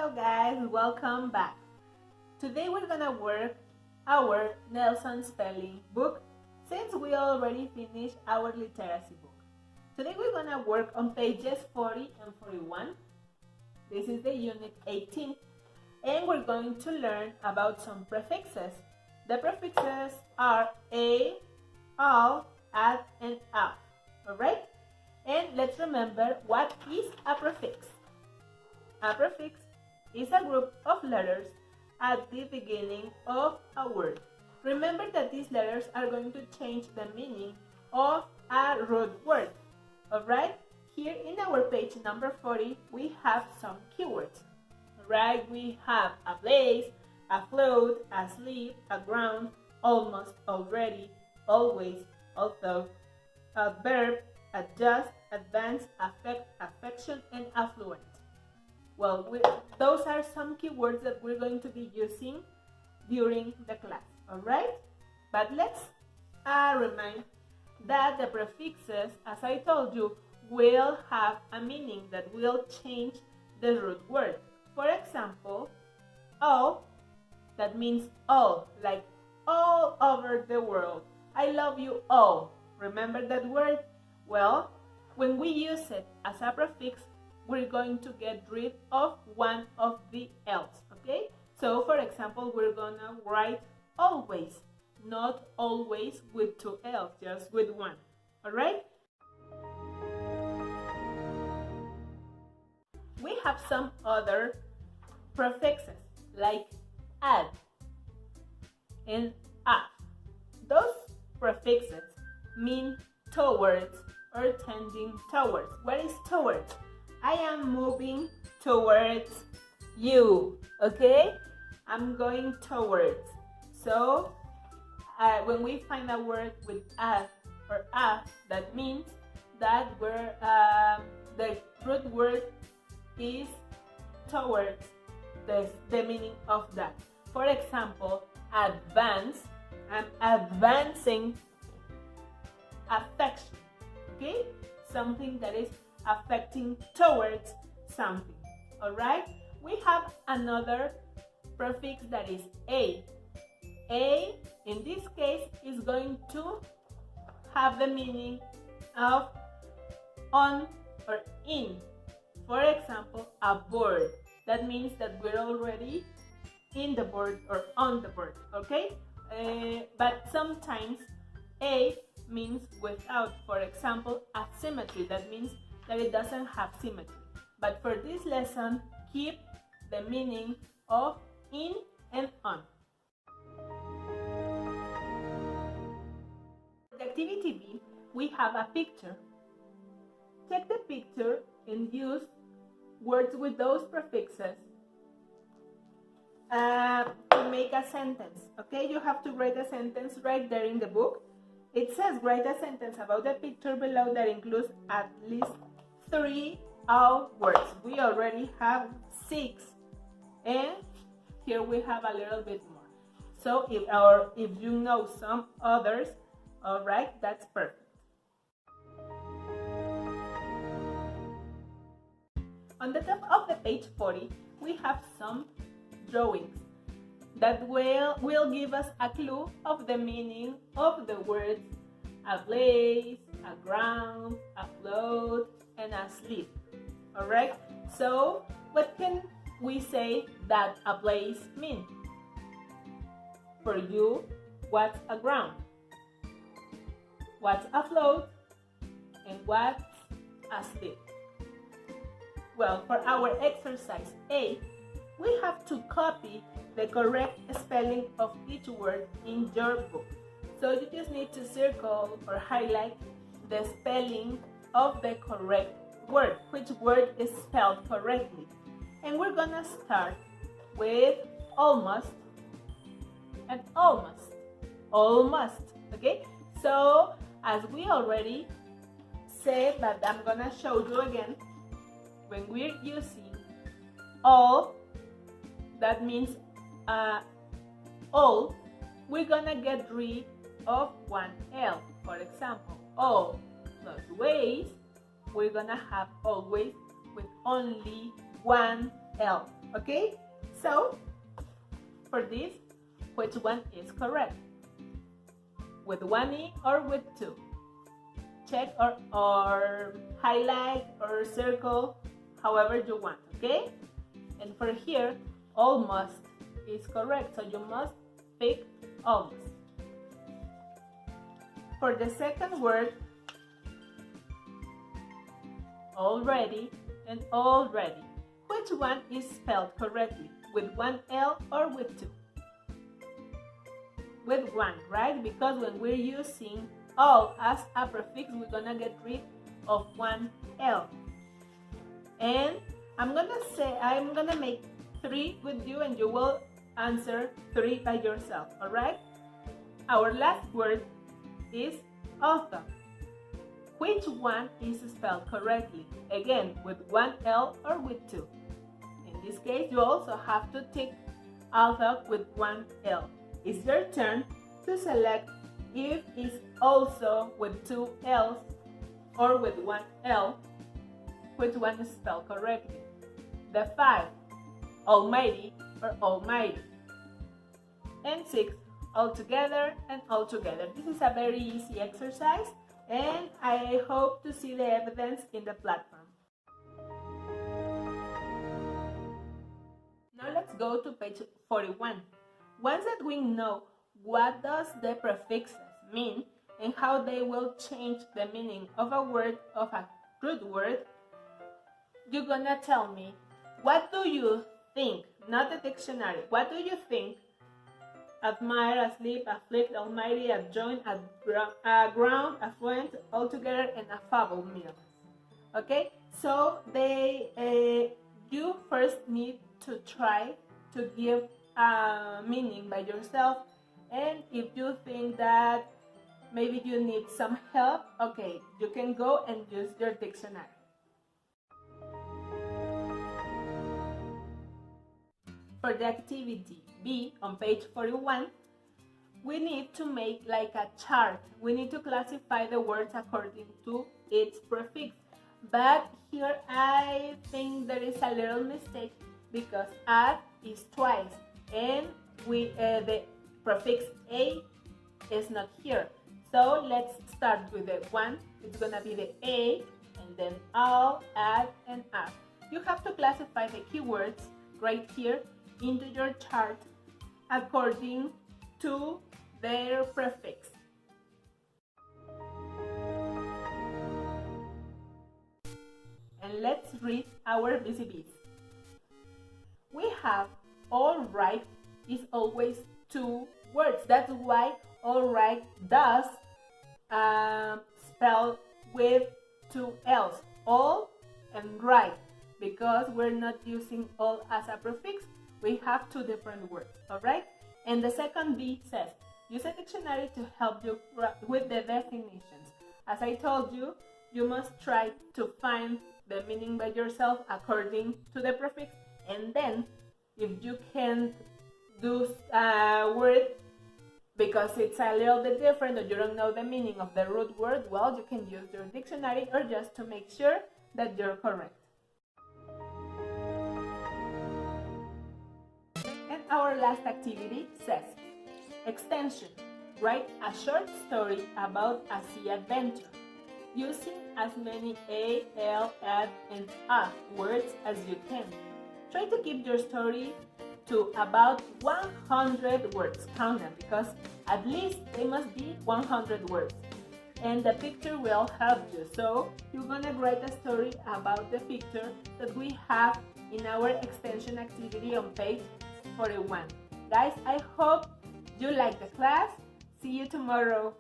Hello guys, welcome back. Today we're gonna work our Nelson spelling book since we already finished our literacy book. Today we're gonna work on pages 40 and 41. This is the unit 18 and we're going to learn about some prefixes. The prefixes are a, al, at, and af. Alright? And let's remember what is a prefix. A prefix is a group of letters at the beginning of a word. Remember that these letters are going to change the meaning of a root word. Alright? Here in our page number 40, we have some keywords. Alright? We have a place, a float, a sleep, a ground, almost, already, always, although, a verb, adjust, advance, affect, affection, and affluent. Well, those are some keywords that we're going to be using during the class, alright? But let's remind that the prefixes, as I told you, will have a meaning that will change the root word. For example, all, that means all, like all over the world. I love you all. Remember that word? Well, when we use it as a prefix, we're going to get rid of one of the L's, okay? So, for example, we're gonna write always, not always with two L's, just with one, all right? We have some other prefixes, like add and af. Those prefixes mean towards or tending towards. What is towards? I am moving towards you, okay? I'm going towards. So, when we find a word with as or af, that means that the root word is towards the meaning of that. For example, advance, I'm advancing affection, okay? Something that is affecting towards something. All right, we have another prefix that is a. A in this case is going to have the meaning of on or in. For example, aboard, that means that we're already in the board or on the board, okay? But sometimes a means without. For example, asymmetry, that means that it doesn't have symmetry. But for this lesson, keep the meaning of in and on. For the activity B, we have a picture. Check the picture and use words with those prefixes to make a sentence. Okay, you have to write a sentence right there in the book. It says write a sentence about the picture below that includes at least 3 words. We already have 6, and here we have a little bit more. So if you know some others, all right, that's perfect. On the top of the page 40, we have some drawings that will give us a clue of the meaning of the words a place, a ground, a float, and a sleep. Alright? So, what can we say that a place means? For you, what's a ground? What's a float? And what's a sleep? Well, for our exercise A, we have to copy the correct spelling of each word in your book. So you just need to circle or highlight the spelling of the correct word, which word is spelled correctly. And we're gonna start with almost and almost. Almost, okay? So, as we already said, but I'm gonna show you again, when we're using all, that means all, we're gonna get rid of one L. For example, all plus ways, we're gonna have always with only one L. Okay? So, for this, which one is correct? With one E or with two? Check or highlight or circle, however you want, okay? And for here, almost is correct, so you must pick almost. For the second word, already and already, which one is spelled correctly? With one L or with two? With one, right? Because when we're using all as a prefix, we're gonna get rid of one L. And I'm gonna make 3 with you, and you will answer 3 by yourself, all right? Our last word is autumn. Which one is spelled correctly? Again, with one L or with two? In this case, you also have to tick autumn with one L. It's your turn to select if it's also with 2 L's or with 1 L, which one is spelled correctly. The 5, almighty or almighty. And 6, altogether and altogether. This is a very easy exercise, and I hope to see the evidence in the platform. Now let's go to page 41. Once that we know what does the prefixes mean and how they will change the meaning of a word, of a root word, you're gonna tell me, what do you think, not the dictionary, what do you think admire, asleep, afflict, almighty, adjoin, aground, affluent, altogether, and affable meal? Okay, so you first need to try to give a meaning by yourself, and if you think that maybe you need some help, okay, you can go and use your dictionary. For the activity B on page 41, we need to make like a chart. We need to classify the words according to its prefix. But here I think there is a little mistake, because add is twice, and the prefix A is not here. So let's start with the one. It's gonna be the A, and then all, add, and add. You have to classify the keywords right here into your chart according to their prefix. And let's read our BCBs. We have all right is always 2 words. That's why all right does spell with 2 L's, all and right, because we're not using all as a prefix. We have 2 different words, all right? And the second B says, use a dictionary to help you with the definitions. As I told you, you must try to find the meaning by yourself according to the prefix, and then if you can't do a word because it's a little bit different, or you don't know the meaning of the root word, well, you can use your dictionary, or just to make sure that you're correct. And our last activity says, extension. Write a short story about a sea adventure, using as many A, L, add, and A words as you can. Try to keep your story to about 100 words. Count them, because at least they must be 100 words. And the picture will help you. So you're gonna write a story about the picture that we have in our extension activity on page 41. Guys, I hope you like the class. See you tomorrow.